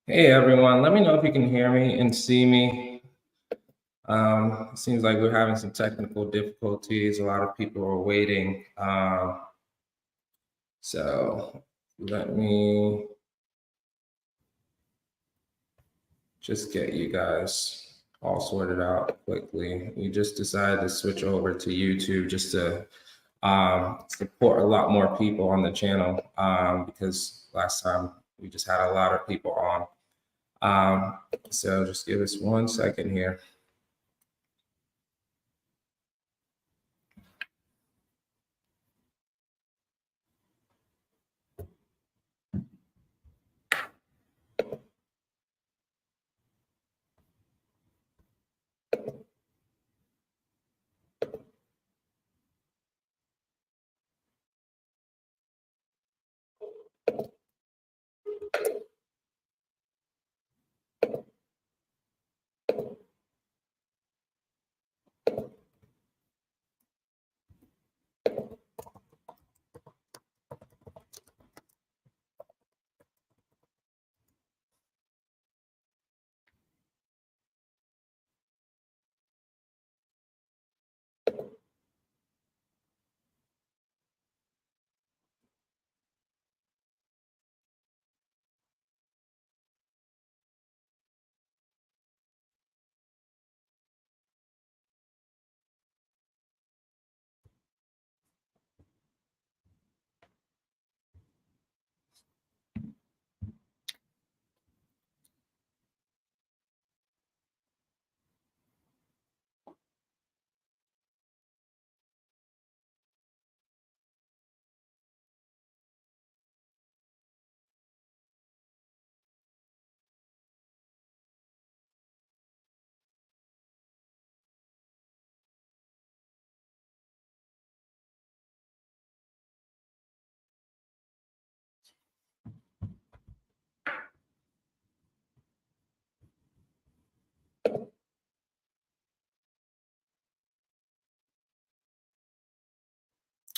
Hey everyone, let me know if you can hear me and see me. It seems like we're having some technical difficulties. A lot of people are waiting. So let me just get you guys all sorted out quickly. We just decided to switch over to YouTube just to support a lot more people on the channel because last time we just had a lot of people on. So just give us 1 second here.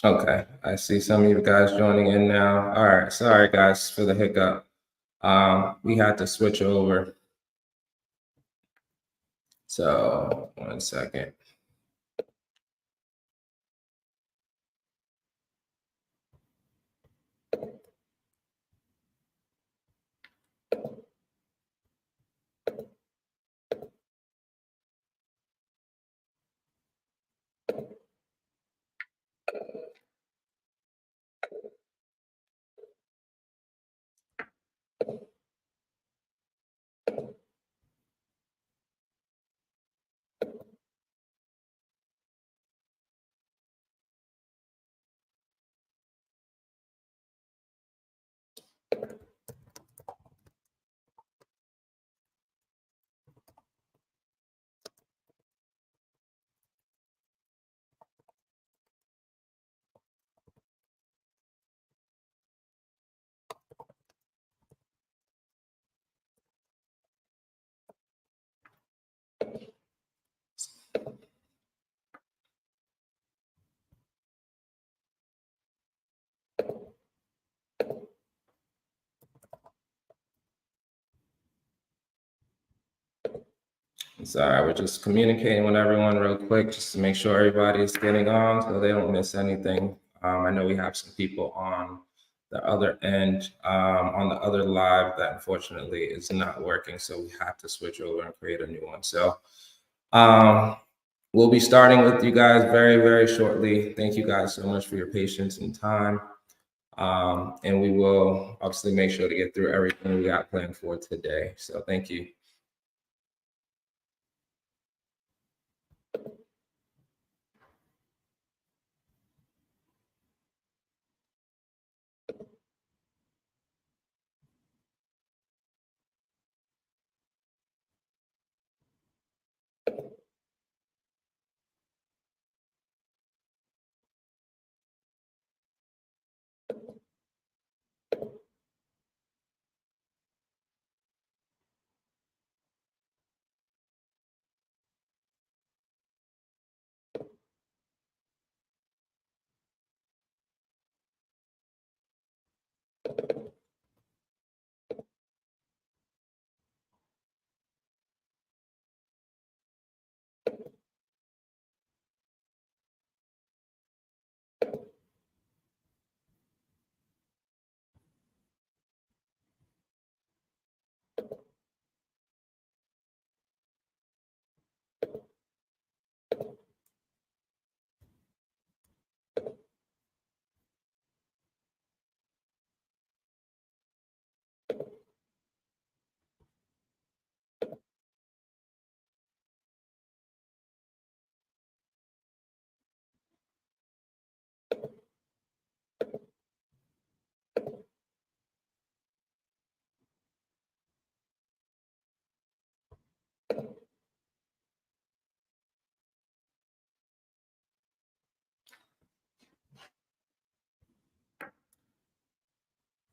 Okay, I see some of you guys joining in now. All right, sorry guys for the hiccup. We had to switch over. So 1 second. Sorry, we're just communicating with everyone real quick just to make sure everybody's getting on so they don't miss anything. I know we have some people on the other end, on the other live that unfortunately is not working. So we have to switch over and create a new one. So we'll be starting with you guys very, very shortly. Thank you guys so much for your patience and time. And we will obviously make sure to get through everything we got planned for today. So thank you.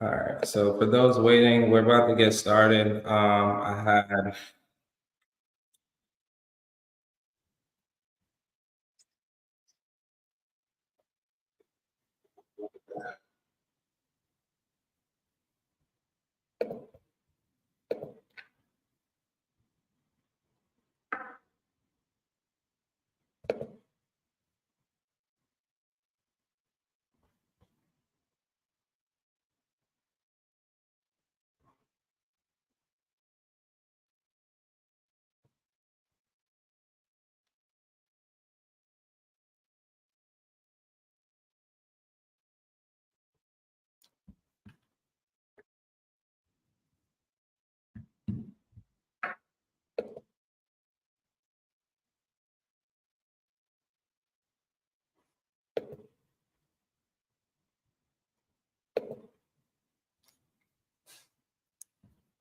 All right, so for those waiting, we're about to get started. I had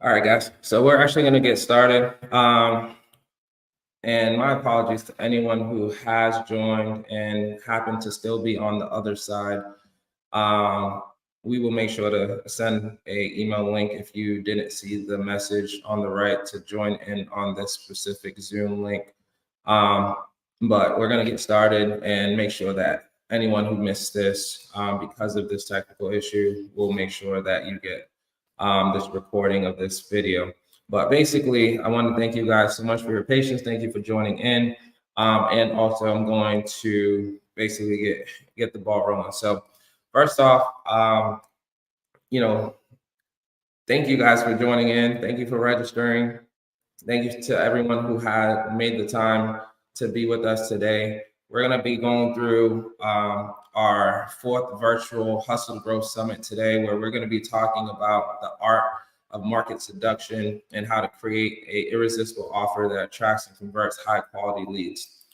all right, guys. So we're actually going to get started. And my apologies to anyone who has joined and happened to still be on the other side. Um, we will make sure to send a email link if you didn't see the message on the right to join in on this specific Zoom link. Um, but we're going to get started and make sure that anyone who missed this because of this technical issue, we'll make sure that you get this recording of this video. But basically, I want to thank you guys so much for your patience. Thank you for joining in. And also, I'm going to basically get the ball rolling. So first off, thank you guys for joining in. Thank you for registering. Thank you to everyone who had made the time to be with us today. We're going to be going through our fourth virtual Hustle Growth Summit today, where we're going to be talking about the art of market seduction and how to create an irresistible offer that attracts and converts high quality leads.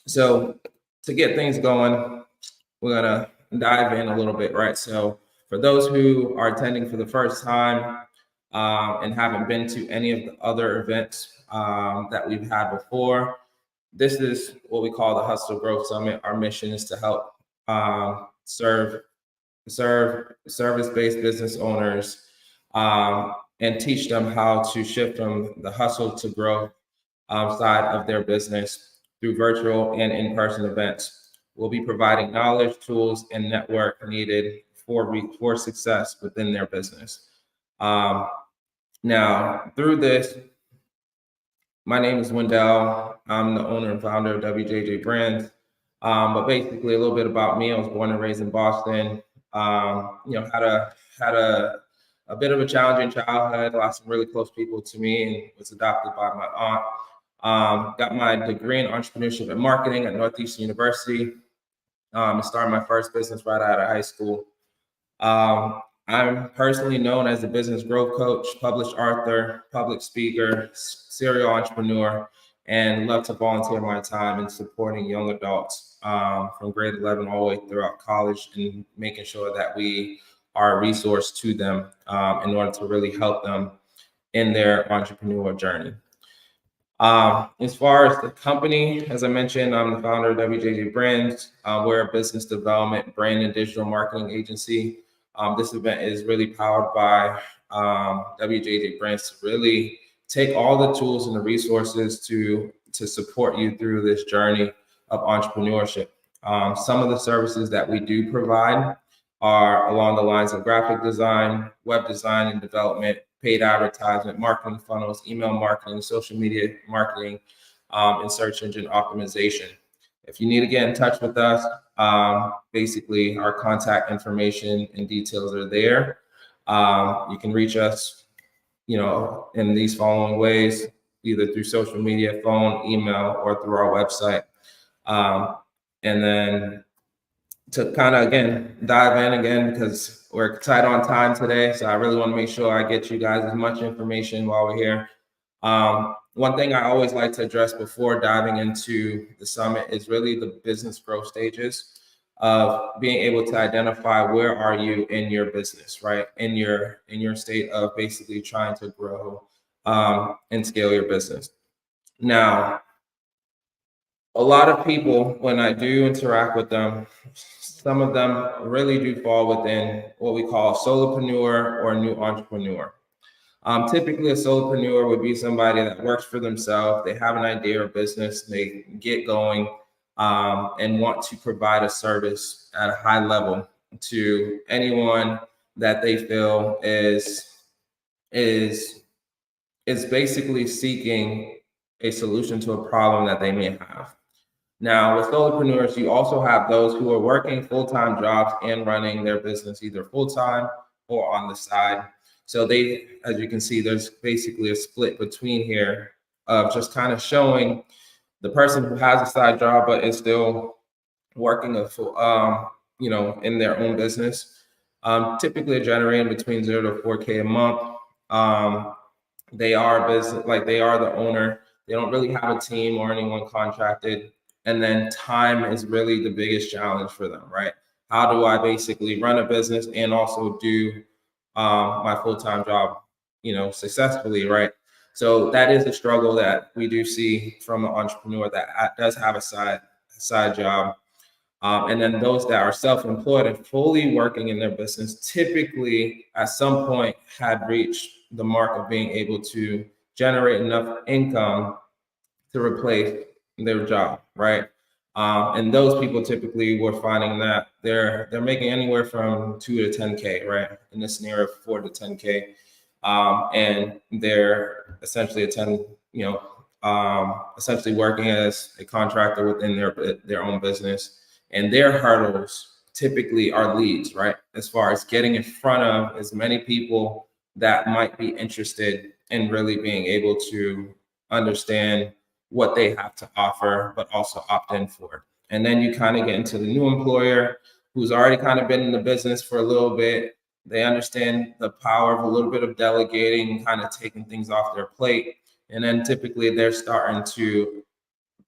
So to get things going, we're going to dive in a little bit, right? So for those who are attending for the first time, and haven't been to any of the other events that we've had before, this is what we call the Hustle Growth Summit. Our mission is to help serve service-based business owners and teach them how to shift from the hustle to growth side of their business through virtual and in-person events. We'll be providing knowledge, tools, and network needed for success within their business. Now, through this, my name is Wendell. I'm the owner and founder of WJJ Brands. But basically, a little bit about me. I was born and raised in Boston. Had a bit of a challenging childhood. Lost some really close people to me, and was adopted by my aunt. Got my degree in entrepreneurship and marketing at Northeastern University. And started my first business right out of high school. I'm personally known as a business growth coach, published author, public speaker, serial entrepreneur, and love to volunteer my time in supporting young adults from grade 11 all the way throughout college and making sure that we are a resource to them in order to really help them in their entrepreneurial journey. As far as the company, as I mentioned, I'm the founder of WJJ Brands. We're a business development, brand, and digital marketing agency. This event is really powered by WJJ Brands to really take all the tools and the resources to support you through this journey of entrepreneurship. Some of the services that we do provide are along the lines of graphic design, web design and development, paid advertisement, marketing funnels, email marketing, social media marketing, and search engine optimization. If you need to get in touch with us, basically our contact information and details are there. You can reach us, in these following ways, either through social media, phone, email, or through our website. And then to kind of, again, dive in again, because we're tight on time today. So I really want to make sure I get you guys as much information while we're here. One thing I always like to address before diving into the summit is really the business growth stages of being able to identify where are you in your business, right? In your state of basically trying to grow and scale your business. Now, a lot of people, when I do interact with them, some of them really do fall within what we call a solopreneur or a new entrepreneur. Typically, a solopreneur would be somebody that works for themselves. They have an idea or business, they get going, and want to provide a service at a high level to anyone that they feel is basically seeking a solution to a problem that they may have. Now, with solopreneurs, you also have those who are working full-time jobs and running their business either full-time or on the side. So they, as you can see, there's basically a split between here of just kind of showing the person who has a side job but is still working a full, in their own business. Typically generating between 0 to 4K a month. They are business, like they are the owner. They don't really have a team or anyone contracted. And then time is really the biggest challenge for them, right? How do I basically run a business and also do my full-time job, successfully, right? So that is a struggle that we do see from an entrepreneur that does have a side job. And then those that are self-employed and fully working in their business typically at some point had reached the mark of being able to generate enough income to replace their job, right? And those people typically were finding that they're making anywhere from 2 to 10K, right? In this scenario, 4 to 10K, and they're essentially essentially working as a contractor within their own business, and their hurdles typically are leads, right? As far as getting in front of as many people that might be interested in really being able to understand what they have to offer, but also opt in for it. And then you kind of get into the new employer who's already kind of been in the business for a little bit. They understand the power of a little bit of delegating, kind of taking things off their plate. And then typically they're starting to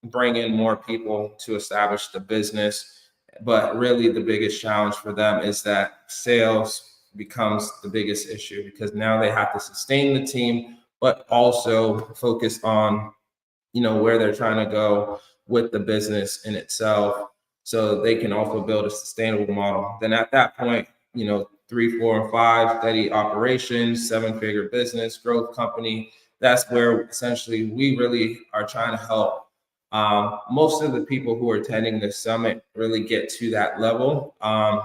bring in more people to establish the business. But really the biggest challenge for them is that sales becomes the biggest issue, because now they have to sustain the team, but also focus on where they're trying to go with the business in itself, so they can also build a sustainable model. Then at that point, 3, 4, and 5 steady operations, 7-figure business, growth company. That's where essentially we really are trying to help most of the people who are attending this summit really get to that level of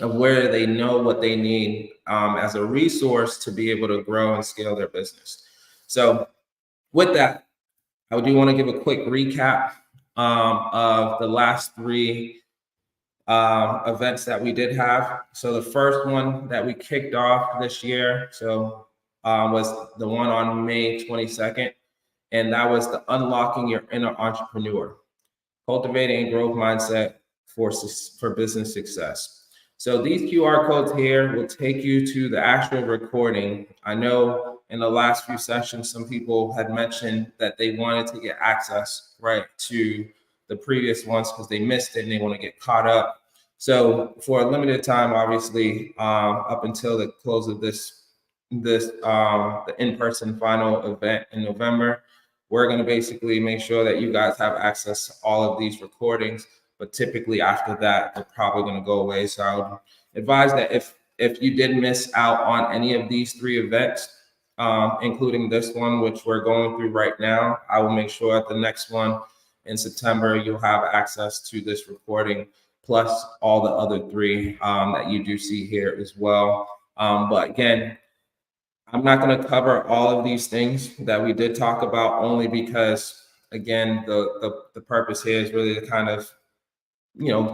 where they know what they need as a resource to be able to grow and scale their business. So with that, I do want to give a quick recap of the last 3 events that we did have. So the first one that we kicked off this year, was the one on May 22nd, and that was the Unlocking Your Inner Entrepreneur, Cultivating a Growth Mindset for Business Success. So these QR codes here will take you to the actual recording. I know in the last few sessions, some people had mentioned that they wanted to get access, right, to the previous ones because they missed it and they want to get caught up. So for a limited time, obviously, up until the close of the in-person final event in November, we're going to basically make sure that you guys have access to all of these recordings. But typically after that, they're probably going to go away. So I would advise that if you did miss out on any of these 3 events, including this one, which we're going through right now, I will make sure at the next one in September, you'll have access to this recording, plus all the other 3 that you do see here as well. But again, I'm not going to cover all of these things that we did talk about, only because, again, the purpose here is really to kind of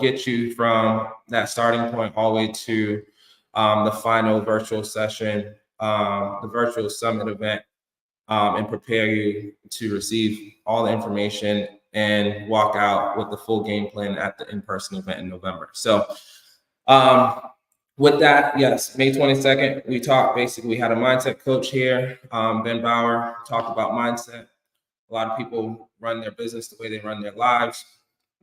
get you from that starting point all the way to the final virtual session, the virtual summit event, and prepare you to receive all the information and walk out with the full game plan at the in-person event in November. So with that, yes, May 22nd, we had a mindset coach here, Ben Bauer, talked about mindset. A lot of people run their business the way they run their lives.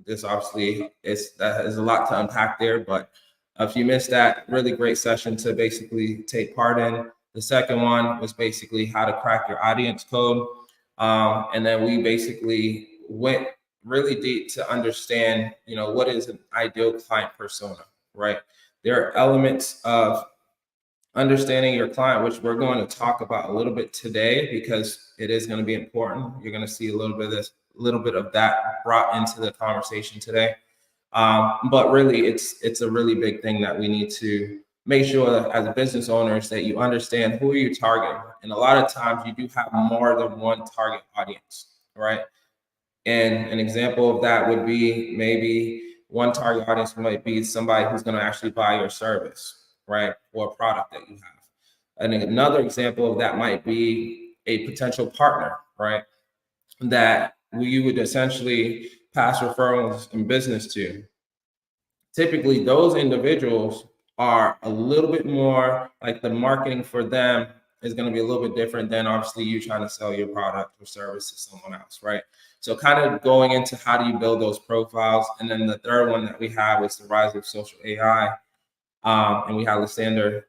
This obviously is a lot to unpack there, but if you missed that, really great session to basically take part in. The second one was basically how to crack your audience code. And then we basically went really deep to understand, what is an ideal client persona, right? There are elements of understanding your client, which we're going to talk about a little bit today because it is going to be important. You're going to see a little bit of this, a little bit of that brought into the conversation today. But really, it's a really big thing that we need to make sure that as business owners that you understand who are you targeting. And a lot of times you do have more than one target audience, right? And an example of that would be maybe one target audience might be somebody who's going to actually buy your service, right? Or a product that you have. And another example of that might be a potential partner, right? That you would essentially pass referrals in business to. Typically, those individuals are a little bit more like the marketing for them is going to be a little bit different than obviously you trying to sell your product or service to someone else, right? So kind of going into how do you build those profiles. And then the third one that we have is the rise of social AI. And we have Lysander,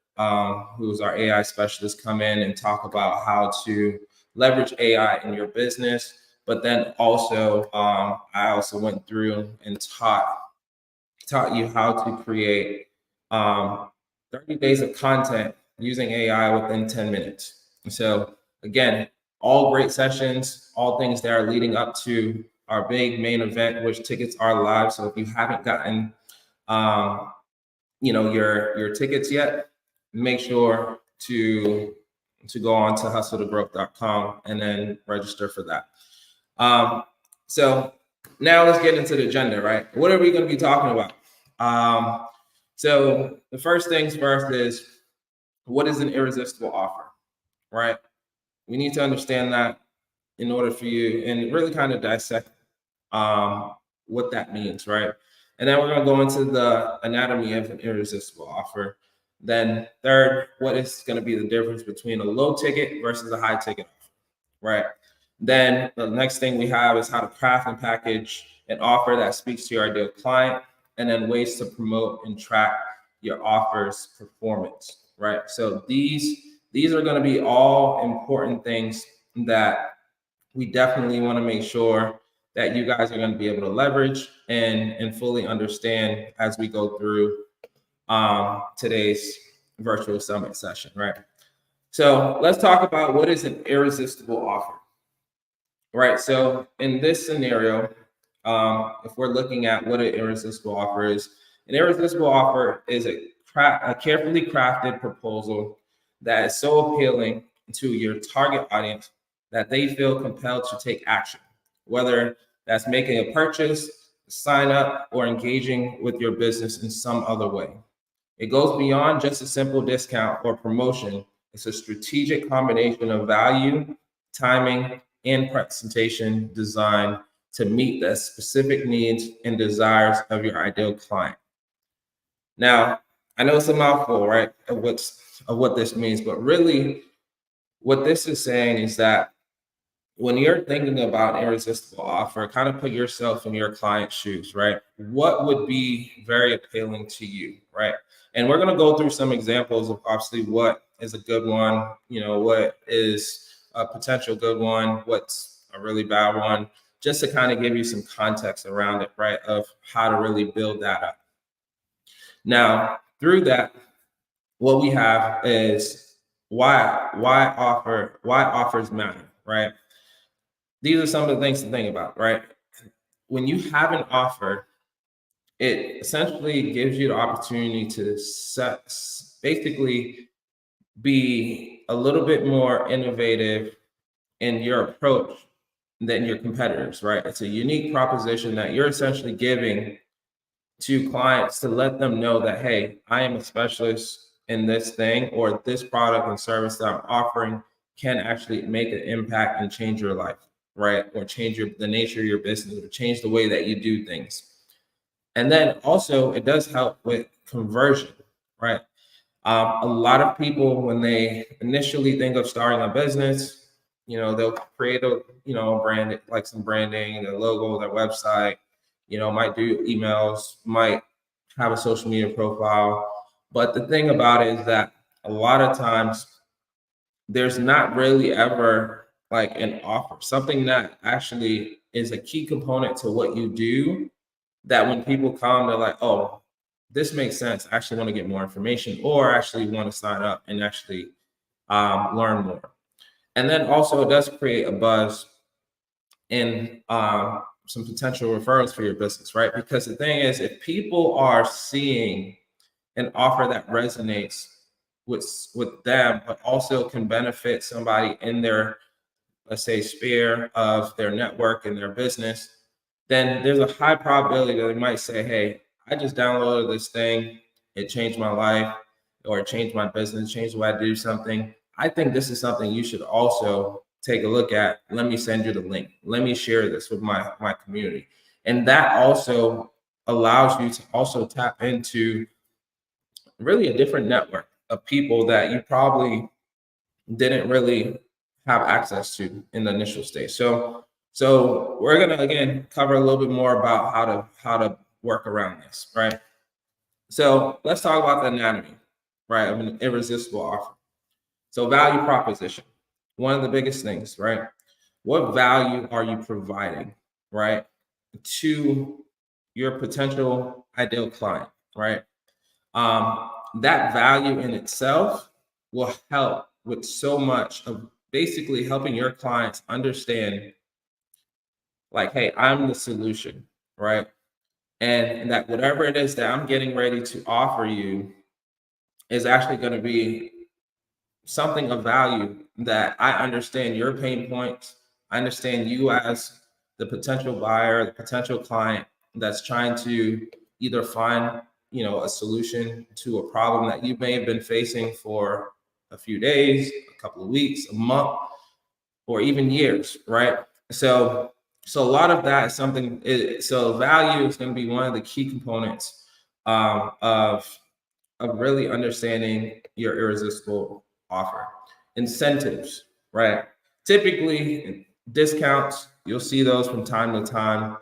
who's our AI specialist, come in and talk about how to leverage AI in your business. But then also, I also went through and taught you how to create 30 days of content using AI within 10 minutes. So again, all great sessions, all things that are leading up to our big main event, which tickets are live. So if you haven't gotten, your tickets yet, make sure to go on to hustletogrowth.com and then register for that. So now let's get into the agenda, right? What are we going to be talking about? So the first things first is, what is an irresistible offer, right? We need to understand that in order for you and really kind of dissect what that means, right? And then we're going to go into the anatomy of an irresistible offer. Then third, what is going to be the difference between a low ticket versus a high ticket offer, right? Then the next thing we have is how to craft and package an offer that speaks to your ideal client, and then ways to promote and track your offer's performance, right? So these are going to be all important things that we definitely want to make sure that you guys are going to be able to leverage and fully understand as we go through today's virtual summit session, right? So let's talk about what is an irresistible offer, right? So in this scenario, if we're looking at what an irresistible offer is, an irresistible offer is a carefully crafted proposal that is so appealing to your target audience that they feel compelled to take action, whether that's making a purchase, sign up, or engaging with your business in some other way. It goes beyond just a simple discount or promotion. It's a strategic combination of value, timing, and presentation designed to meet the specific needs and desires of your ideal client. Now, I know it's a mouthful, right, of what this means, but really what this is saying is that when you're thinking about an irresistible offer, kind of put yourself in your client's shoes, right? What would be very appealing to you, right? And we're going to go through some examples of obviously what is a good one, what is a potential good one, what's a really bad one, just to kind of give you some context around it, right, of how to really build that up. Now, through that, what we have is why offers matter, right? These are some of the things to think about, right? When you have an offer, it essentially gives you the opportunity to basically be a little bit more innovative in your approach than your competitors, right? It's a unique proposition that you're essentially giving to clients to let them know that, hey, I am a specialist in this thing, or this product and service that I'm offering can actually make an impact and change your life, right? Or change the nature of your business, or change the way that you do things. And then also it does help with conversion, right? A lot of people, when they initially think of starting a business, they'll create a brand, like some branding, their logo, their website, might do emails, might have a social media profile. But the thing about it is that a lot of times there's not really ever like an offer, something that actually is a key component to what you do, that when people come, they're like, oh, this makes sense. I actually want to get more information, or actually want to sign up and actually learn more. And then also it does create a buzz and some potential referrals for your business, right? Because the thing is, if people are seeing an offer that resonates with them, but also can benefit somebody in their, let's say, sphere of their network and their business, then there's a high probability that they might say, hey, I just downloaded this thing, it changed my life, or it changed my business, changed the way I do something. I think this is something you should also take a look at. Let me send you the link. Let me share this with my community. And that also allows you to also tap into really a different network of people that you probably didn't really have access to in the initial stage. So we're gonna again cover a little bit more about how to work around this, right? So let's talk about the anatomy, right, of an irresistible offer. So value proposition, one of the biggest things, right? What value are you providing, right, to your potential ideal client, right? That value in itself will help with so much of basically helping your clients understand, like, hey, I'm the solution, right? And that whatever it is that I'm getting ready to offer you is actually going to be something of value, that I understand your pain points. I understand you as the potential buyer, the potential client that's trying to either find, a solution to a problem that you may have been facing for a few days, a couple of weeks, a month, or even years, right? So a lot of that is something. So value is going to be one of the key components of really understanding your irresistible offer. Incentives, right? Typically, discounts, you'll see those from time to time.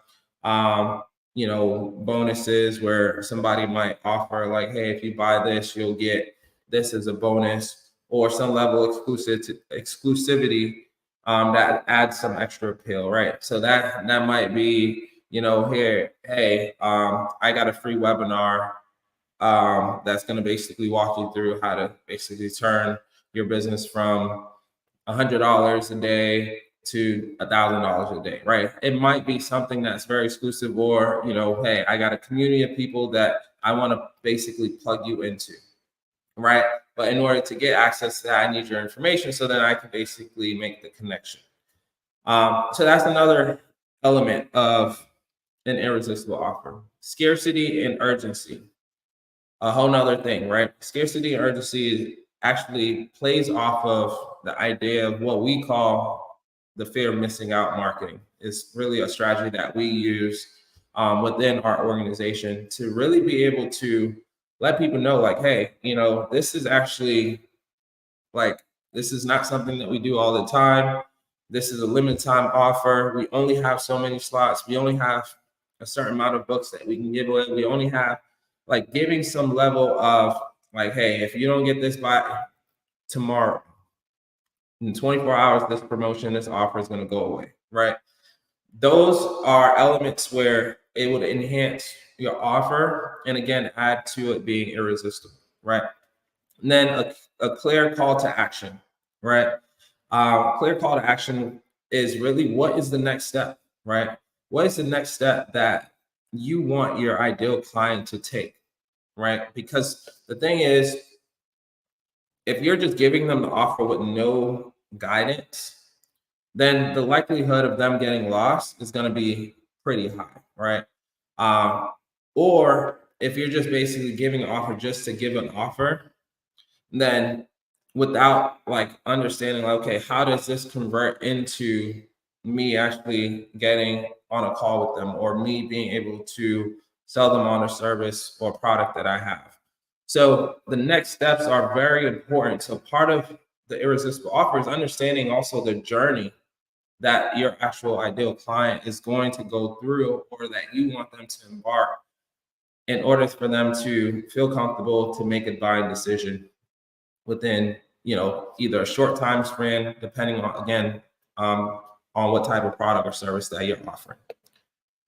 Bonuses where somebody might offer, like, hey, if you buy this, you'll get this as a bonus, or some level of exclusivity that adds some extra appeal, right? So that might be, here, hey, I got a free webinar that's going to basically walk you through how to basically turn your business from $100 a day to $1,000 a day, right? It might be something that's very exclusive, or, hey, I got a community of people that I want to basically plug you into, right? But in order to get access to that, I need your information, so then I can basically make the connection. So that's another element of an irresistible offer. Scarcity and urgency, a whole nother thing, right? Scarcity and urgency actually plays off of the idea of what we call the fear of missing out marketing. It's really a strategy that we use within our organization to really be able to let people know, like, hey, this is actually, like, this is not something that we do all the time. This is a limited time offer. We only have so many slots. We only have a certain amount of books that we can give away. We only have, like, giving some level of, like, hey, if you don't get this by tomorrow, in 24 hours, this promotion, this offer is going to go away, right? Those are elements where it would enhance your offer, and again, add to it being irresistible, right? And then a clear call to action, right? Clear call to action is really, what is the next step, right? What is the next step that you want your ideal client to take, right? Because the thing is, if you're just giving them the offer with no guidance, then the likelihood of them getting lost is going to be pretty high, right? Or if you're just basically giving an offer just to give an offer, then without, like, understanding, like, okay, how does this convert into me actually getting on a call with them, or me being able to sell them on a service or product that I have? So the next steps are very important. So part of the irresistible offer is understanding also the journey that your actual ideal client is going to go through, or that you want them to embark, in order for them to feel comfortable to make a buying decision within, either a short time span, depending on, again, on what type of product or service that you're offering.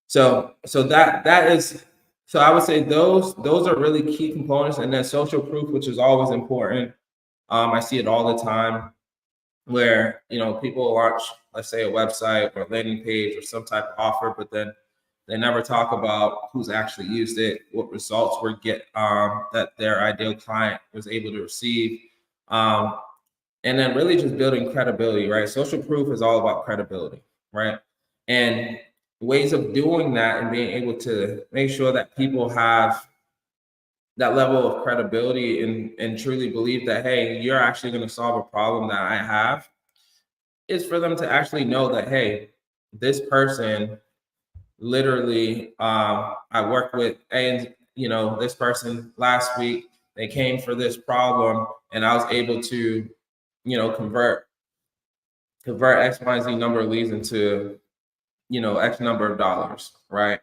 So that is, so I would say those are really key components. And then social proof, which is always important. I see it all the time where, you know, people launch, let's say, a website or landing page or some type of offer, but then they never talk about who's actually used it, what results were that their ideal client was able to receive. And then really just building credibility, right? Social proof is all about credibility, right? And ways of doing that and being able to make sure that people have that level of credibility and truly believe that, hey, you're actually going to solve a problem that I have, is for them to actually know that, hey, this person literally I worked with, and you know, this person last week, they came for this problem and I was able to, you know, convert X, Y, Z number of leads into, you know, X number of dollars, right?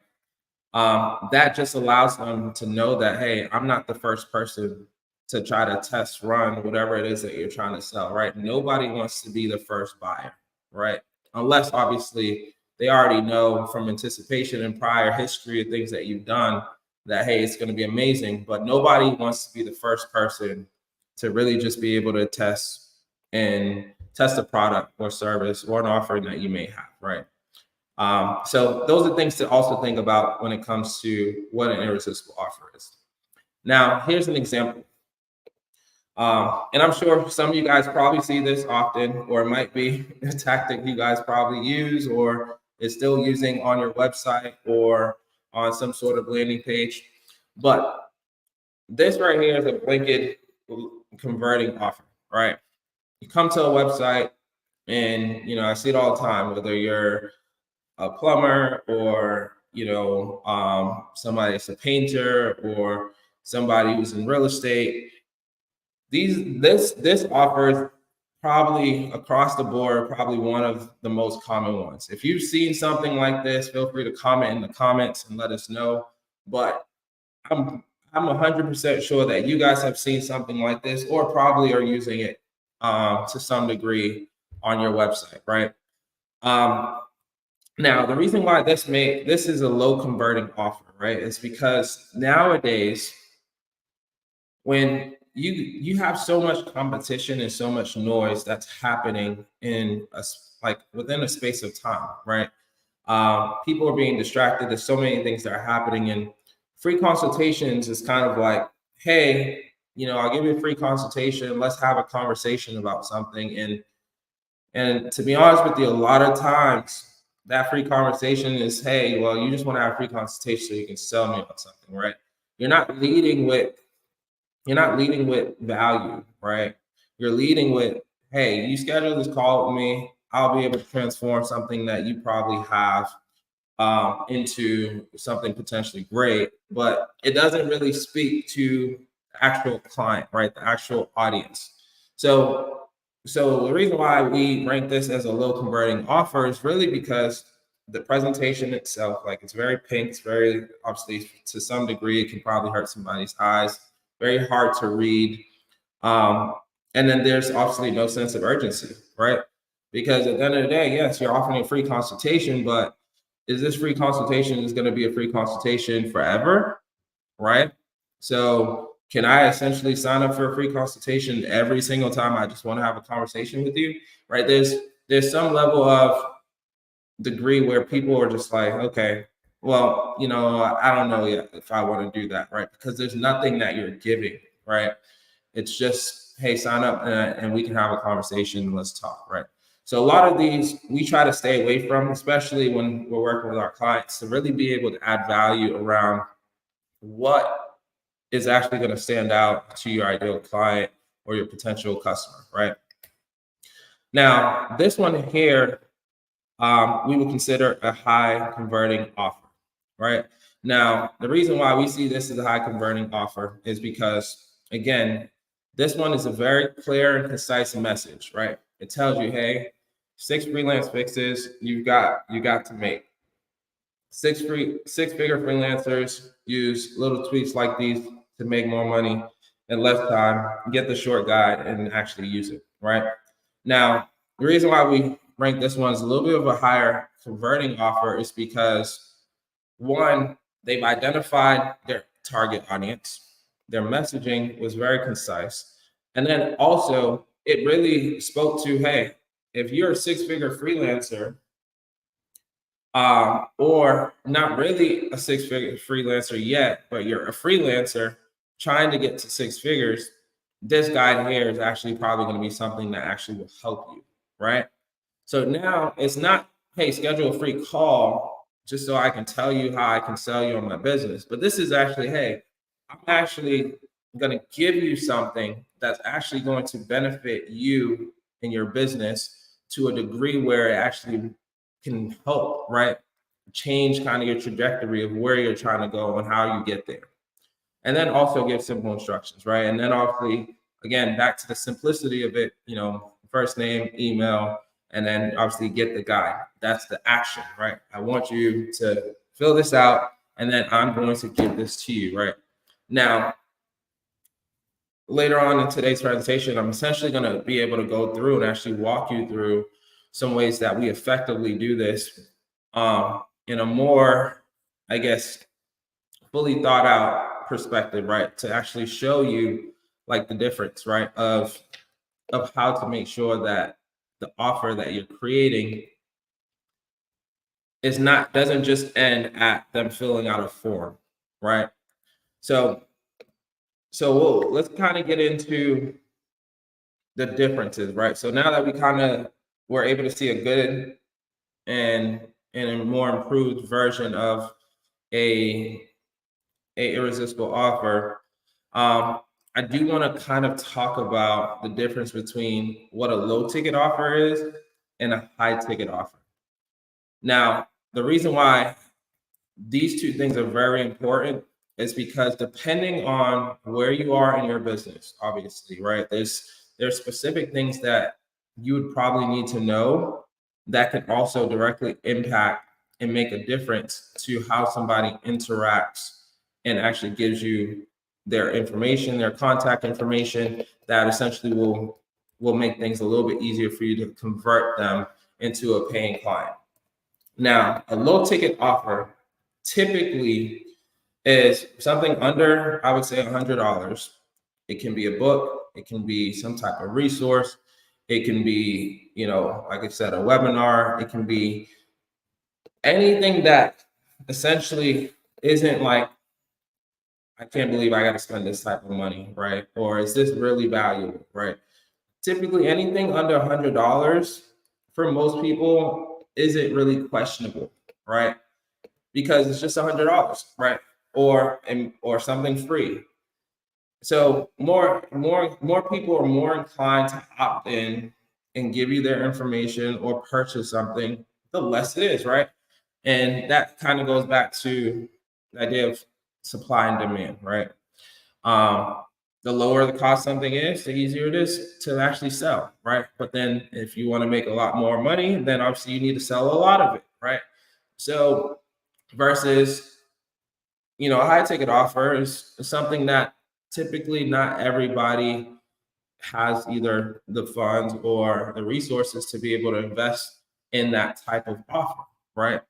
That just allows them to know that, hey, I'm not the first person to try to test run whatever it is that you're trying to sell, right? Nobody wants to be the first buyer, right? Unless obviously they already know from anticipation and prior history of things that you've done that, hey, it's going to be amazing. But nobody wants to be the first person to really just be able to test a product or service or an offering that you may have, right? So those are things to also think about when it comes to what an irresistible offer is. Now, here's an example. And I'm sure some of you guys probably see this often, or it might be a tactic you guys probably use or is still using on your website or on some sort of landing page. But this right here is a blanket converting offer, right? You come to a website and, you know, I see it all the time, whether you're a plumber or, you know, somebody that's a painter or somebody who's in real estate. This offer is probably across the board, probably one of the most common ones. If you've seen something like this, feel free to comment in the comments and let us know. But I'm 100% sure that you guys have seen something like this or probably are using it to some degree on your website, right? Now, the reason why this is a low converting offer, right, is because nowadays, when you have so much competition and so much noise that's happening within a space of time, right? People are being distracted. There's so many things that are happening, and free consultations is kind of like, hey, you know, I'll give you a free consultation. Let's have a conversation about something. And to be honest with you, a lot of times that free conversation is, hey, well, you just want to have a free consultation so you can sell me on something, right? You're not leading with value, right? You're leading with, hey, you schedule this call with me. I'll be able to transform something that you probably have into something potentially great, but it doesn't really speak to the actual client, right? The actual audience. So the reason why we rank this as a low converting offer is really because the presentation itself, like, it's very pink, it's very, obviously, to some degree, it can probably hurt somebody's eyes, very hard to read. And then there's obviously no sense of urgency, right? Because at the end of the day, yes, you're offering a free consultation, but is this free consultation is going to be a free consultation forever, right? So can I essentially sign up for a free consultation every single time I just want to have a conversation with you, right? There's some level of degree where people are just like, okay, well, you know, I don't know yet if I want to do that, right? Because there's nothing that you're giving, right? It's just, hey, sign up and we can have a conversation and let's talk, right? So a lot of these we try to stay away from, especially when we're working with our clients, to really be able to add value around what is actually going to stand out to your ideal client or your potential customer, right? Now, this one here, we would consider a high converting offer, right? Now, the reason why we see this as a high converting offer is because, again, this one is a very clear and concise message, right? It tells you, hey, 6 freelance fixes you got to make. 6-figure freelancers use little tweaks like these to make more money in less time, get the short guide and actually use it, right? Now, the reason why rank this one as a little bit of a higher converting offer is because, one, they've identified their target audience, their messaging was very concise, and then also it really spoke to, hey, if you're a six-figure freelancer, or not really a six-figure freelancer yet, but you're a freelancer trying to get to six figures, this guide here is actually probably going to be something that actually will help you, right? So now it's not, hey, schedule a free call just so I can tell you how I can sell you on my business. But this is actually, hey, I'm actually going to give you something that's actually going to benefit you in your business to a degree where it actually can help, right? Change kind of your trajectory of where you're trying to go and how you get there. And then also give simple instructions, right? And then obviously, again, back to the simplicity of it, first name, email, and then obviously get the guide. That's the action, right? I want you to fill this out, and then I'm going to give this to you, right? Now, later on in today's presentation, I'm essentially going to be able to go through and actually walk you through some ways that we effectively do this in a more, I guess, fully thought out perspective, right? To actually show you like the difference, right? Of how to make sure that the offer that you're creating doesn't just end at them filling out a form, right? So let's kind of get into the differences, right? So now that we kind of were able to see a good and a more improved version of a irresistible offer, I do want to kind of talk about the difference between what a low ticket offer is and a high ticket offer. Now, the reason why these two things are very important is because depending on where you are in your business, obviously, right? There's specific things that you would probably need to know that can also directly impact and make a difference to how somebody interacts and actually gives you their information, their contact information, that essentially will make things a little bit easier for you to convert them into a paying client. Now, a low ticket offer typically is something under, I would say, $100. It can be a book, it can be some type of resource, it can be, like I said, a webinar, it can be anything that essentially isn't like, I can't believe I got to spend this type of money, right? Or is this really valuable, right? Typically, anything under $100 for most people isn't really questionable, right? Because it's just $100, right? Or something free. So more people are more inclined to opt in and give you their information or purchase something, the less it is, right? And that kind of goes back to the idea of supply and demand, right? The lower the cost something is, the easier it is to actually sell, right? But then if you want to make a lot more money, then obviously you need to sell a lot of it, right? So versus, a high ticket offer is something that typically not everybody has either the funds or the resources to be able to invest in that type of offer, right?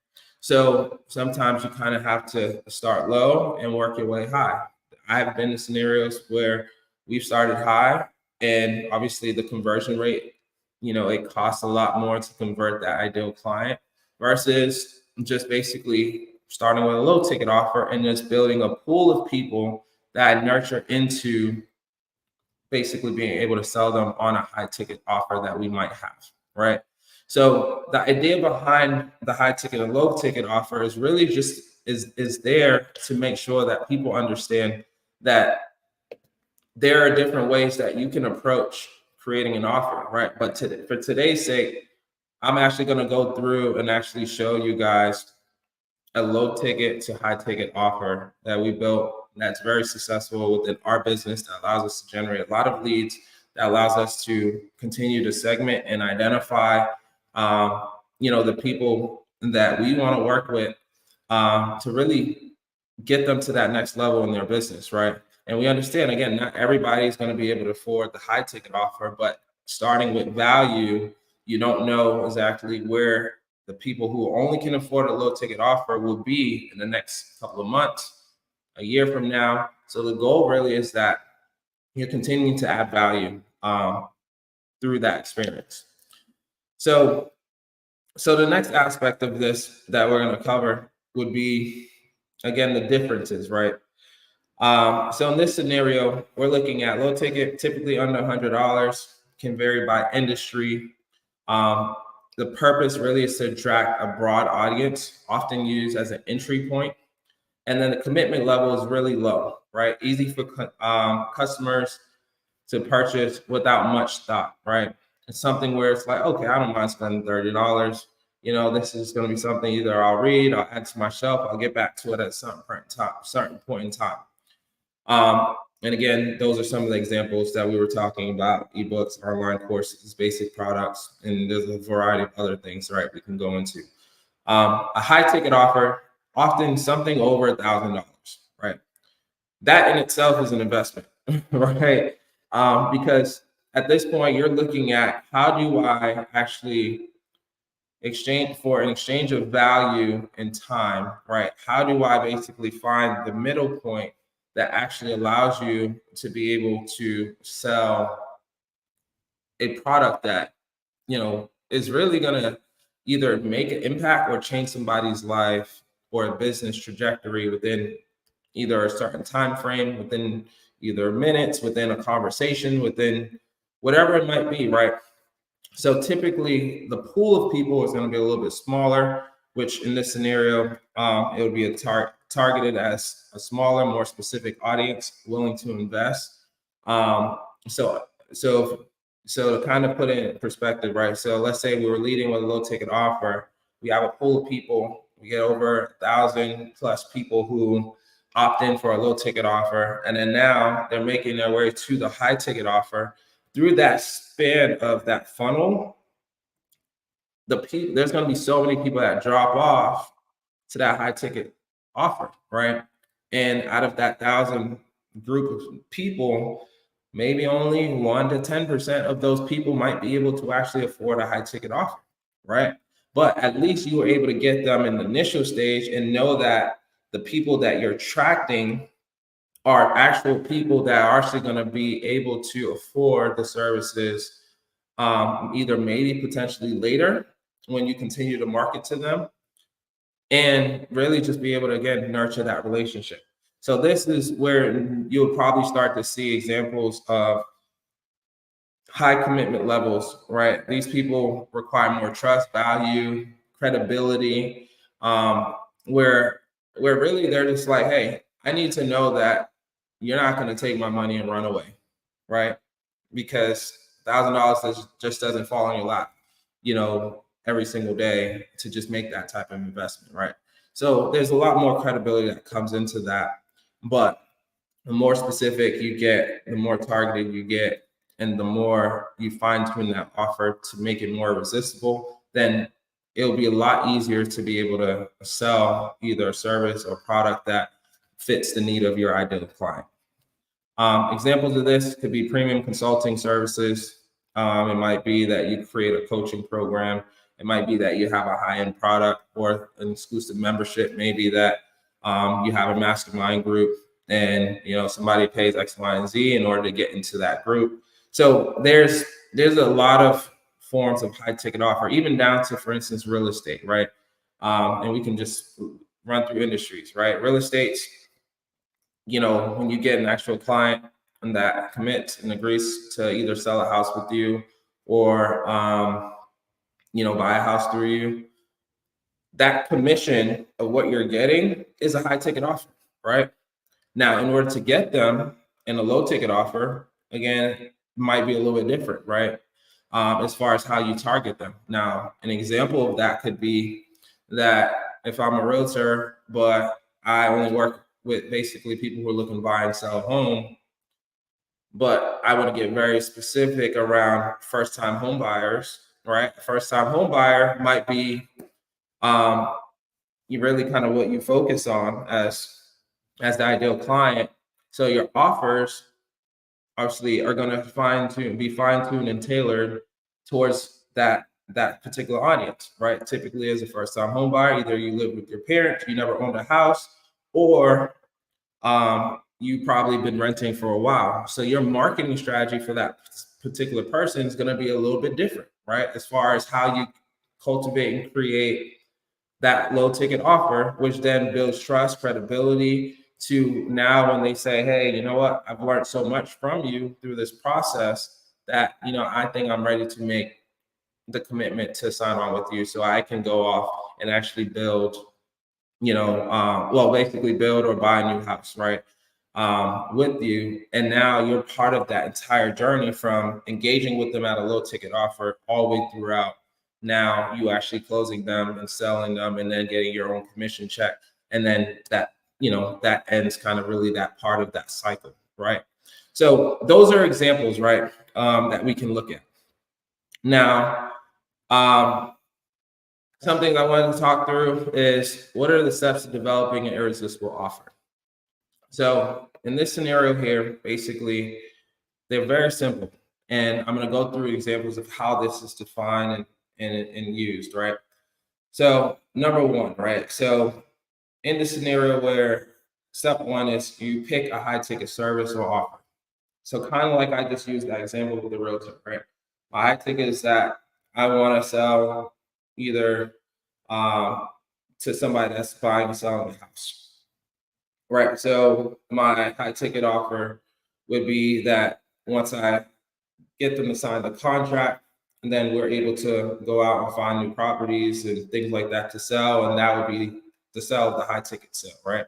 So sometimes you kind of have to start low and work your way high. I've been in scenarios where we've started high, and obviously the conversion rate, it costs a lot more to convert that ideal client versus just basically starting with a low ticket offer and just building a pool of people that I nurture into basically being able to sell them on a high ticket offer that we might have, right? So the idea behind the high ticket and low ticket offer is really just is there to make sure that people understand that there are different ways that you can approach creating an offer, right? But for today's sake, I'm actually going to go through and actually show you guys a low ticket to high ticket offer that we built that's very successful within our business, that allows us to generate a lot of leads, that allows us to continue to segment and identify, the people that we want to work with, to really get them to that next level in their business, right? And we understand, again, not everybody is going to be able to afford the high ticket offer, but starting with value, You don't know exactly where the people who only can afford a low ticket offer will be in the next couple of months, a year from now. So the goal really is that you're continuing to add value through that experience. So the next aspect of this that we're going to cover would be, again, the differences, right? So in this scenario, we're looking at low ticket, typically under $100, can vary by industry. The purpose really is to attract a broad audience, often used as an entry point. And then the commitment level is really low, right? Easy for customers to purchase without much thought, right? It's something where it's like, okay, I don't mind spending $30. This is going to be something either I'll read, I'll add to my shelf, I'll get back to it at some point in time. And again, those are some of the examples that we were talking about: ebooks, online courses, basic products, and there's a variety of other things, right, we can go into. A high ticket offer, often something over $1,000, right? That in itself is an investment, right? Because at this point, you're looking at, how do I actually exchange of value and time, right? How do I basically find the middle point that actually allows you to be able to sell a product that, is really going to either make an impact or change somebody's life or a business trajectory within either a certain time frame, within either minutes, within a conversation, within whatever it might be, right? So typically the pool of people is going to be a little bit smaller, which in this scenario, it would be targeted as a smaller, more specific audience willing to invest. So to kind of put it in perspective, right? So let's say we were leading with a low ticket offer. We have a pool of people. We get over 1,000 plus people who opt in for a low ticket offer. And then now they're making their way to the high ticket offer. Through that span of that funnel, there's going to be so many people that drop off to that high ticket offer, right? And out of that 1,000 group of people, maybe only 1 to 10% of those people might be able to actually afford a high ticket offer, right? But at least you were able to get them in the initial stage and know that the people that you're attracting are actual people that are actually going to be able to afford the services, either maybe potentially later when you continue to market to them, and really just be able to, again, nurture that relationship. So this is where you'll probably start to see examples of high commitment levels, right? These people require more trust, value, credibility, where really they're just like, hey, I need to know that you're not going to take my money and run away, right? Because $1,000 just doesn't fall on your lap, every single day to just make that type of investment, right? So there's a lot more credibility that comes into that. But the more specific you get, the more targeted you get, and the more you fine tune that offer to make it more resistible, then it'll be a lot easier to be able to sell either a service or product that fits the need of your ideal client. Examples of this could be premium consulting services. It might be that you create a coaching program. It might be that you have a high-end product or an exclusive membership. Maybe that you have a mastermind group, and somebody pays X, Y, and Z in order to get into that group. So there's a lot of forms of high ticket offer, even down to, for instance, real estate, right? And we can just run through industries, right? Real estate's, when you get an actual client and that commits and agrees to either sell a house with you or, buy a house through you, that commission of what you're getting is a high ticket offer, right? Now, in order to get them in a low ticket offer, again, might be a little bit different, right? As far as how you target them. Now, an example of that could be that if I'm a realtor, but I only work with basically people who are looking to buy and sell a home, but I want to get very specific around first-time home buyers, right? First-time home buyer might be you really kind of what you focus on as the ideal client. So your offers obviously are going to be fine-tuned and tailored towards that that particular audience, right? Typically, as a first-time home buyer, either you live with your parents, you never owned a house, or you probably been renting for a while. So your marketing strategy for that particular person is going to be a little bit different, right? As far as how you cultivate and create that low ticket offer, which then builds trust, credibility, to now when they say, hey, you know what, I've learned so much from you through this process that, you know, I think I'm ready to make the commitment to sign on with you so I can go off and actually build, you know, well, basically build or buy a new house, right? With you. And now you're part of that entire journey from engaging with them at a low ticket offer all the way throughout. Now you actually closing them and selling them and then getting your own commission check. And then that, you know, that ends kind of really that part of that cycle, right? So those are examples, right, that we can look at. Now, something I wanted to talk through is what are the steps to developing an irresistible offer? So in this scenario here, basically, they're very simple. And I'm going to go through examples of how this is defined and used, right? So number one, right? So in the scenario where step one is you pick a high ticket service or offer. So kind of like I just used that example with the realtor, right? My high ticket is that I want to sell either to somebody that's buying and selling a house. Right. So my high ticket offer would be that once I get them to sign the contract, and then we're able to go out and find new properties and things like that to sell. And that would be the sell of the high ticket sale, right?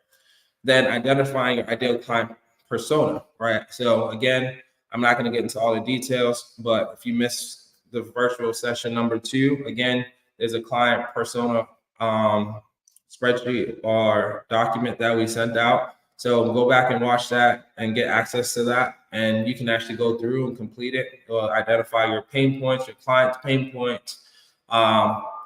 Then identifying your ideal client persona, right? So again, I'm not going to get into all the details, but if you missed the virtual session number 2, again, there's a client persona spreadsheet or document that we sent out. So go back and watch that and get access to that. And you can actually go through and complete it, identify your pain points, your client's pain points,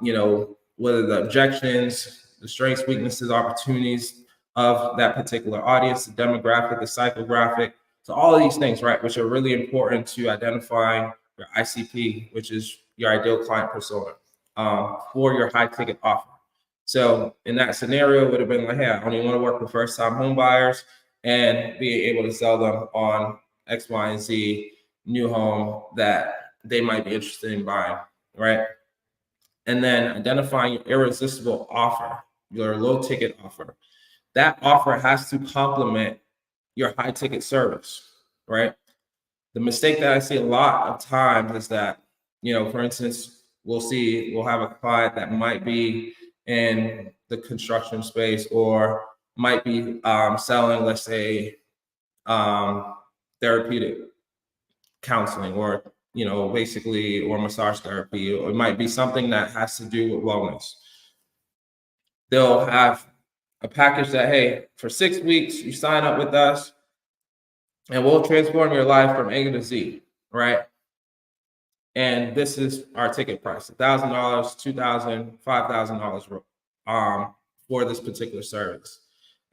you know, whether the objections, the strengths, weaknesses, opportunities of that particular audience, the demographic, the psychographic. So all of these things, right, which are really important to identifying your ICP, which is your ideal client persona, for your high ticket offer. So in that scenario, it would have been like, hey, I only want to work with first time home buyers and being able to sell them on X, Y, and Z new home that they might be interested in buying, right? And then identifying your irresistible offer, your low ticket offer. That offer has to complement your high ticket service, right? The mistake that I see a lot of times is that, you know, for instance, we'll have a client that might be in the construction space or might be selling, let's say, therapeutic counseling or, you know, basically, or massage therapy, or it might be something that has to do with wellness. They'll have a package that, hey, for 6 weeks, you sign up with us and we'll transform your life from A to Z, right? And this is our ticket price, $1,000, $2,000, $5,000 for this particular service.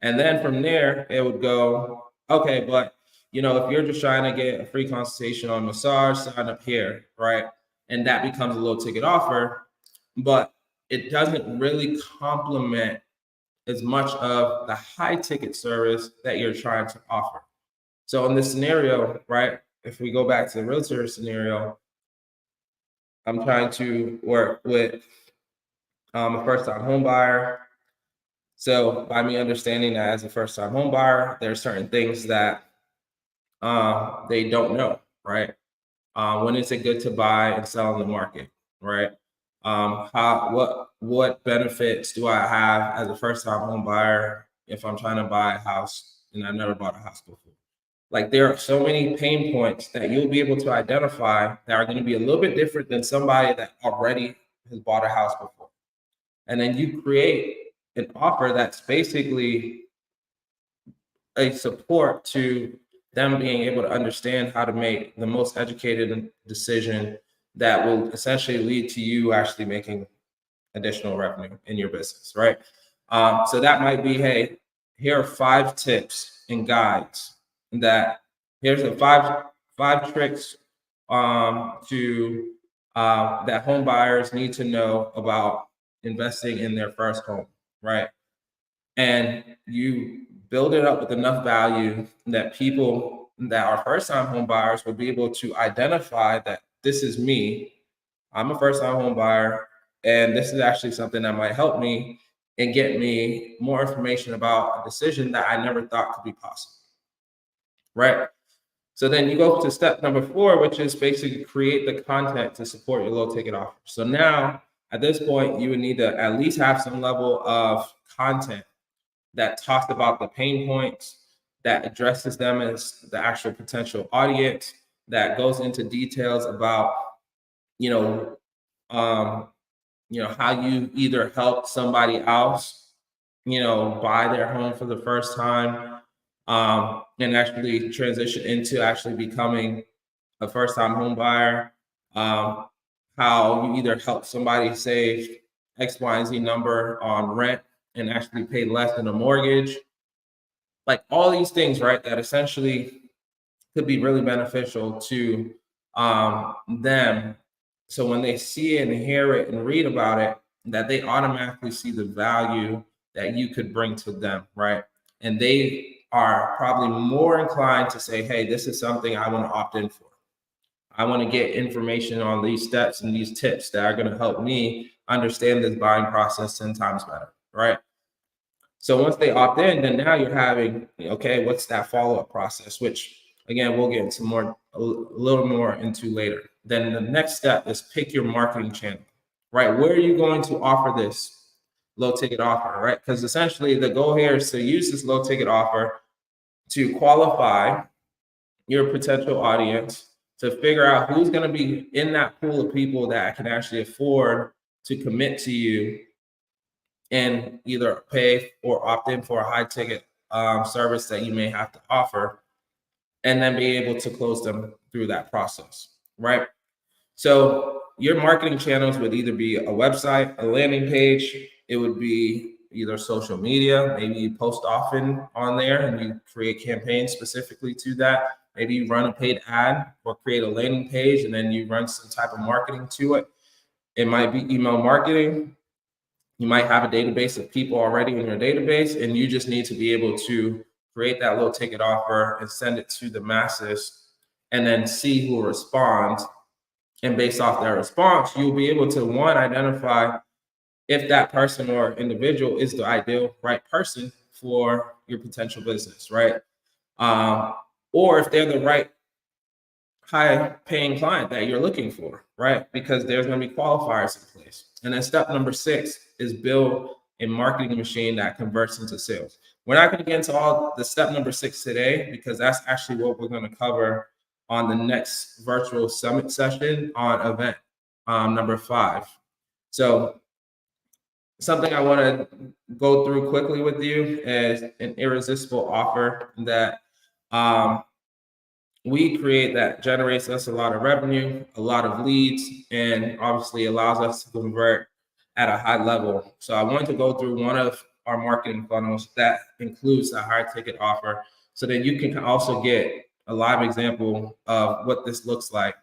And then from there, it would go, okay, but you know, if you're just trying to get a free consultation on massage, sign up here, right? And that becomes a low ticket offer, but it doesn't really complement as much of the high ticket service that you're trying to offer. So in this scenario, right, if we go back to the realtor scenario, I'm trying to work with a first-time home buyer. So by me understanding that as a first-time home buyer, there are certain things that they don't know, right? When is it good to buy and sell in the market, right? What benefits do I have as a first-time home buyer if I'm trying to buy a house and I've never bought a house before? Like there are so many pain points that you'll be able to identify that are going to be a little bit different than somebody that already has bought a house before. And then you create an offer that's basically a support to them being able to understand how to make the most educated decision that will essentially lead to you actually making additional revenue in your business, right? So that might be, hey, here are 5 tips and guides that here's the five tricks to that home buyers need to know about investing in their first home, right? And you build it up with enough value that people that are first-time home buyers will be able to identify that this is me. I'm a first-time home buyer, and this is actually something that might help me and get me more information about a decision that I never thought could be possible, right? So then you go to step number 4, which is basically create the content to support your low ticket offer. So now at this point, you would need to at least have some level of content that talks about the pain points, that addresses them as the actual potential audience, that goes into details about, you know, um, how you either help somebody else, buy their home for the first time, and actually transition into actually becoming a first-time home buyer. How you either help somebody save X, Y, and Z number on rent and actually pay less than a mortgage. Like all these things, right? That essentially could be really beneficial to them. So when they see it and hear it and read about it, that they automatically see the value that you could bring to them, right? And they are probably more inclined to say, hey, this is something I want to opt in for. I want to get information on these steps and these tips that are going to help me understand this buying process 10 times better, right? So once they opt in, then now you're having, okay, what's that follow-up process, which again, we'll get into a little more into later. Then the next step is pick your marketing channel, right? Where are you going to offer this low ticket offer, right? Because essentially the goal here is to use this low ticket offer to qualify your potential audience, to figure out who's going to be in that pool of people that can actually afford to commit to you and either pay or opt in for a high ticket service that you may have to offer, and then be able to close them through that process, right? So your marketing channels would either be a website, a landing page, it would be either social media, maybe you post often on there and you create campaigns specifically to that. Maybe you run a paid ad or create a landing page and then you run some type of marketing to it. It might be email marketing. You might have a database of people already in your database, and you just need to be able to create that low ticket offer and send it to the masses and then see who responds. And based off their response, you'll be able to, one, identify if that person or individual is the ideal right person for your potential business, right? Or if they're the right high paying client that you're looking for, right? Because there's going to be qualifiers in place. And then step number 6 is build a marketing machine that converts into sales. We're not going to get into all the step number 6 today, because that's actually what we're going to cover on the next virtual summit session on event number 5. So something I want to go through quickly with you is an irresistible offer that we create that generates us a lot of revenue, a lot of leads, and obviously allows us to convert at a high level. So I wanted to go through one of our marketing funnels that includes a high ticket offer, so that you can also get a live example of what this looks like,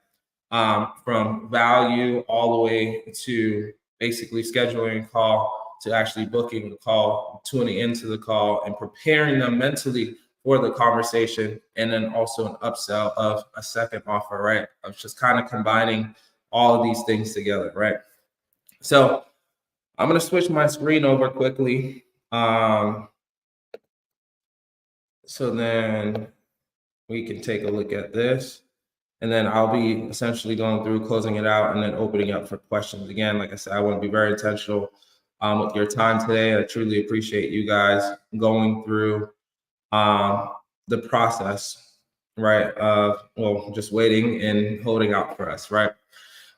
from value all the way to basically scheduling a call, to actually booking the call, tuning into the call, and preparing them mentally for the conversation, and then also an upsell of a second offer, right? Of just kind of combining all of these things together, right? So I'm going to switch my screen over quickly. So then we can take a look at this, and then I'll be essentially going through, closing it out, and then opening up for questions. Again, like I said, I want to be very intentional with your time today. I truly appreciate you guys going through the process, right, of, well, just waiting and holding out for us, right?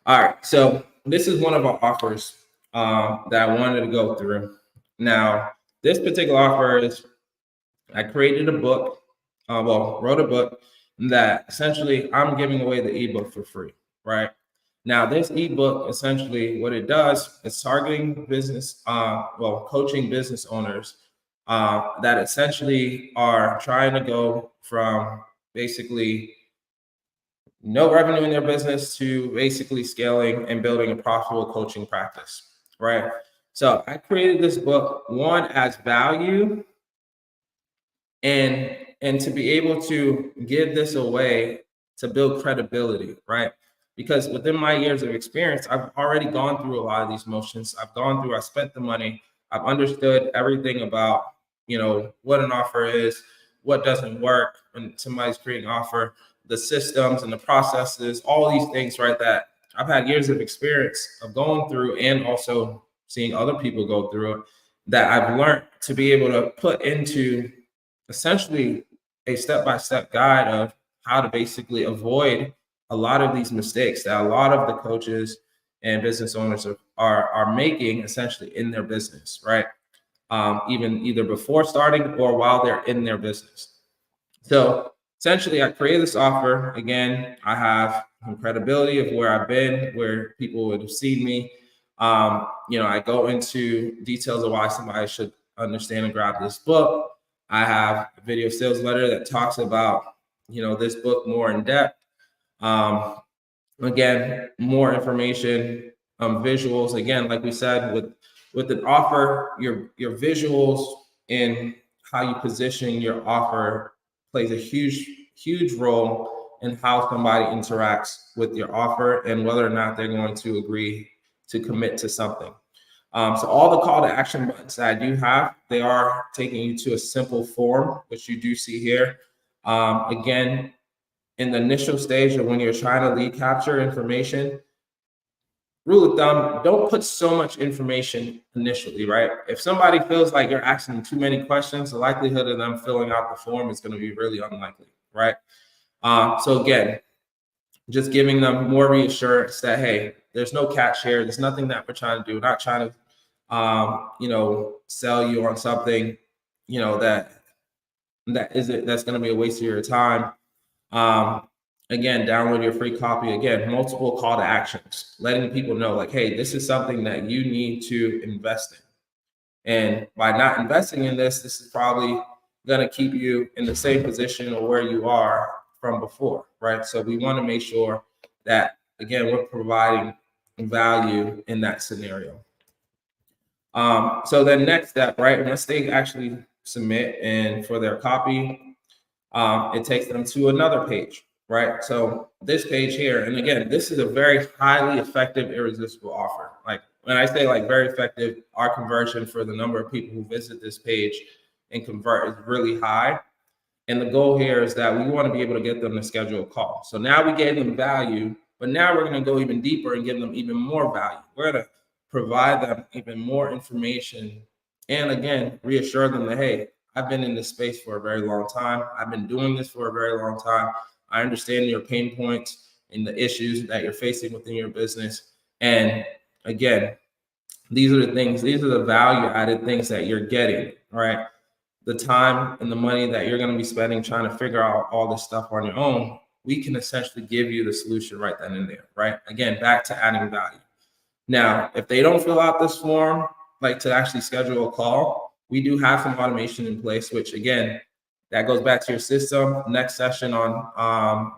All right, so this is one of our offers that I wanted to go through. Now, this particular offer is, I created a book, wrote a book that essentially I'm giving away the ebook for free, right? Now, this ebook, essentially what it does is targeting business, coaching business owners that essentially are trying to go from basically no revenue in their business to basically scaling and building a profitable coaching practice, right? So I created this book, one, as value, and to be able to give this away to build credibility, right? Because within my years of experience, I've already gone through a lot of these motions. I spent the money, I've understood everything about, what an offer is, what doesn't work when somebody's creating an offer, the systems and the processes, all these things, right? That I've had years of experience of going through and also seeing other people go through it, that I've learned to be able to put into essentially a step-by-step guide of how to basically avoid a lot of these mistakes that a lot of the coaches and business owners are making essentially in their business, right? Even either before starting or while they're in their business. So essentially, I created this offer. Again, I have some credibility of where I've been, where people would have seen me. I go into details of why somebody should understand and grab this book. I have a video sales letter that talks about, this book more in depth. Again, more information, visuals. Again, like we said, with an offer, your visuals and how you position your offer plays a huge role in how somebody interacts with your offer and whether or not they're going to agree to commit to something. So all the call to action buttons that I do have, they are taking you to a simple form, which you do see here. Again, in the initial stage of when you're trying to lead capture information, rule of thumb, don't put so much information initially, right? If somebody feels like you're asking too many questions, the likelihood of them filling out the form is going to be really unlikely, right? So again, just giving them more reassurance that, hey, there's no catch here. There's nothing that we're trying to do. We're not trying to, sell you on something, that's going to be a waste of your time. Again, download your free copy. Again, multiple call to actions, letting people know like, hey, this is something that you need to invest in. And by not investing in this is probably going to keep you in the same position or where you are from before, right? So we want to make sure that, again, we're providing value in that scenario. So then next step, right, once they actually submit and for their copy, it takes them to another page, right? So this page here, and again, this is a very highly effective, irresistible offer. Like when I say like very effective, our conversion for the number of people who visit this page and convert is really high. And the goal here is that we want to be able to get them to schedule a call. So now we gave them value, but now we're going to go even deeper and give them even more value. We're going to provide them even more information and again, reassure them that, hey, I've been in this space for a very long time. I've been doing this for a very long time. I understand your pain points and the issues that you're facing within your business. And again, these are the value added things that you're getting, right? The time and the money that you're going to be spending trying to figure out all this stuff on your own, we can essentially give you the solution right then and there, right? Again, back to adding value. Now, if they don't fill out this form, like to actually schedule a call, we do have some automation in place, which again, that goes back to your system. Next session on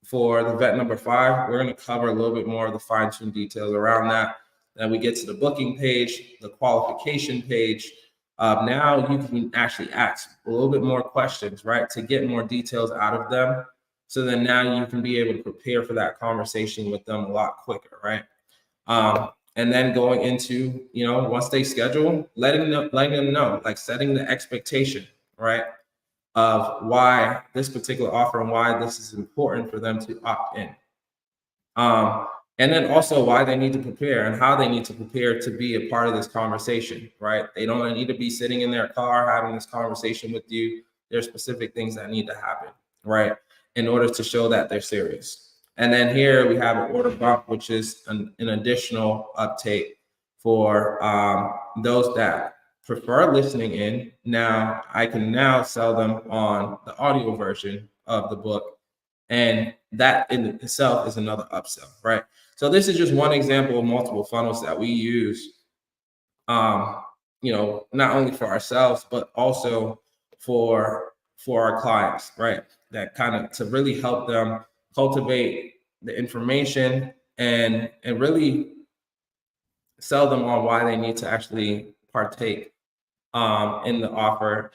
for the vet number 5, we're going to cover a little bit more of the fine-tuned details around that. Then we get to the booking page, the qualification page. Now you can actually ask a little bit more questions, right, to get more details out of them. So then now you can be able to prepare for that conversation with them a lot quicker, right? And then going into, once they schedule, letting them know, like setting the expectation, right, of why this particular offer and why this is important for them to opt in. And then also why they need to prepare and how they need to prepare to be a part of this conversation, right? They don't need to be sitting in their car having this conversation with you. There's specific things that need to happen, right, in order to show that they're serious. And then here we have an order bump, which is an additional uptake for those that prefer listening in. Now I can now sell them on the audio version of the book. And that in itself is another upsell, right? So this is just one example of multiple funnels that we use, not only for ourselves, but also for our clients, right? That kind of to really help them cultivate the information and really sell them on why they need to actually partake in the offer,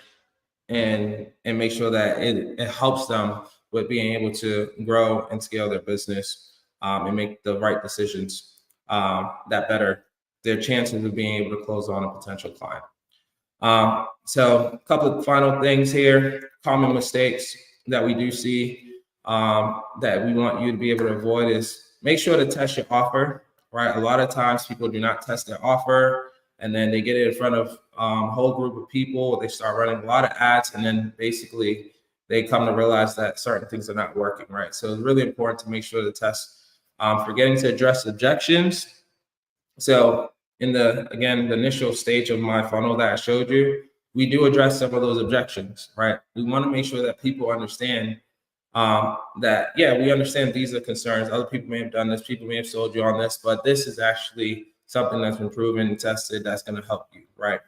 and make sure that it helps them with being able to grow and scale their business, and make the right decisions that better their chances of being able to close on a potential client. So a couple of final things here, common mistakes that we do see that we want you to be able to avoid is make sure to test your offer, right? A lot of times people do not test their offer, and then they get it in front of a whole group of people. They start running a lot of ads, and then basically they come to realize that certain things are not working, right? So it's really important to make sure to test. Forgetting to address objections. So in the initial stage of my funnel that I showed you, we do address some of those objections, right? We want to make sure that people understand that, yeah, we understand these are concerns. Other people may have done this, people may have sold you on this, but this is actually something that's been proven and tested that's going to help you, right?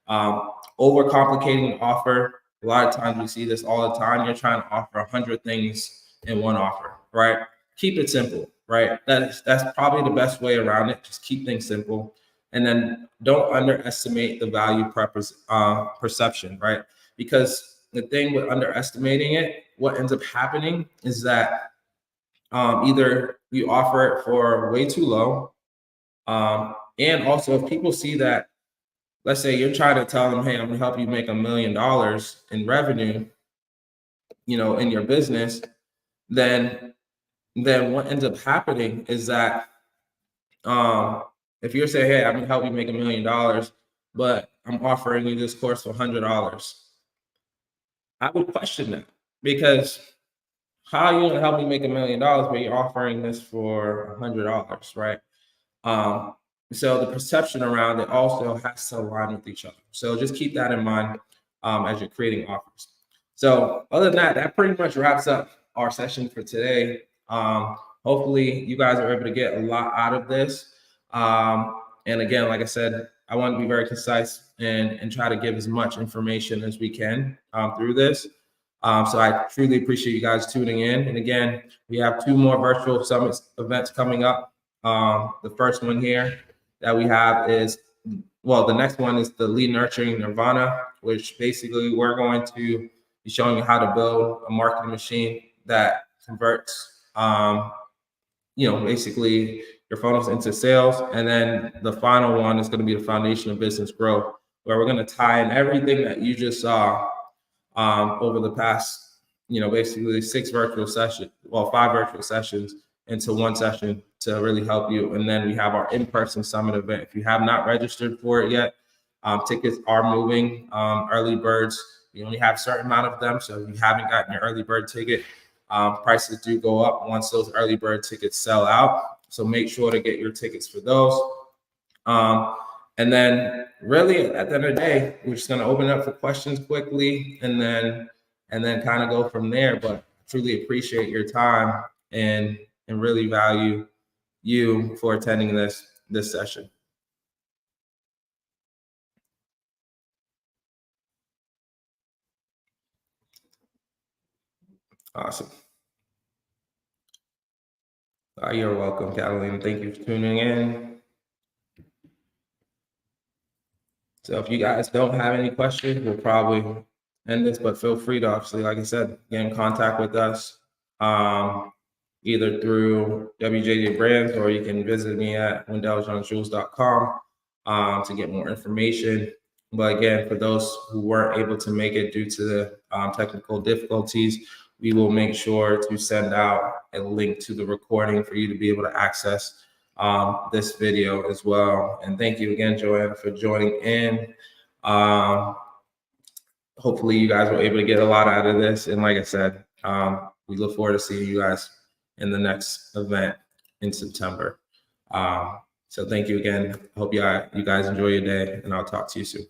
Overcomplicating the offer. A lot of times we see this all the time. You're trying to offer 100 things in one offer, right? Keep it simple, right? That's probably the best way around it. Just keep things simple. And then don't underestimate the value perception, right? Because the thing with underestimating it, what ends up happening is that either you offer it for way too low, and also if people see that, let's say you're trying to tell them, hey, I'm gonna help you make $1 million in revenue, in your business, then what ends up happening is that if you're saying, hey, I'm gonna help you make $1 million, but I'm offering you this course for $100, I would question that, because how are you gonna help me make $1 million but you're offering this for $100, right? So the perception around it also has to align with each other. So just keep that in mind as you're creating offers. So other than that, that pretty much wraps up our session for today. Hopefully you guys are able to get a lot out of this. And again, like I said, I want to be very concise and try to give as much information as we can through this. So I truly appreciate you guys tuning in. And again, we have 2 more virtual summit events coming up. The first one here that we have is, the next one is the Lead Nurturing Nirvana, which basically we're going to be showing you how to build a marketing machine that converts, basically your funnels into sales. And then the final one is going to be the foundation of business growth, where we're going to tie in everything that you just saw over the past, basically 5 virtual sessions into one session to really help you. And then we have our in-person summit event. If you have not registered for it yet, tickets are moving. Early birds, we only have a certain amount of them. So if you haven't gotten your early bird ticket, prices do go up once those early bird tickets sell out. So make sure to get your tickets for those. And then really at the end of the day, we're just going to open up for questions quickly and then kind of go from there. But truly appreciate your time and really value you for attending this session. Awesome. You're welcome, Catalina. Thank you for tuning in. So if you guys don't have any questions, we'll probably end this, but feel free to obviously, like I said, get in contact with us either through WJJ Brands, or you can visit me at wendelljeanjules.com to get more information. But again, for those who weren't able to make it due to the technical difficulties, we will make sure to send out a link to the recording for you to be able to access this video as well. And thank you again, Joanna, for joining in. Hopefully you guys were able to get a lot out of this. And like I said, we look forward to seeing you guys in the next event in September. So thank you again. Hope you guys enjoy your day, and I'll talk to you soon.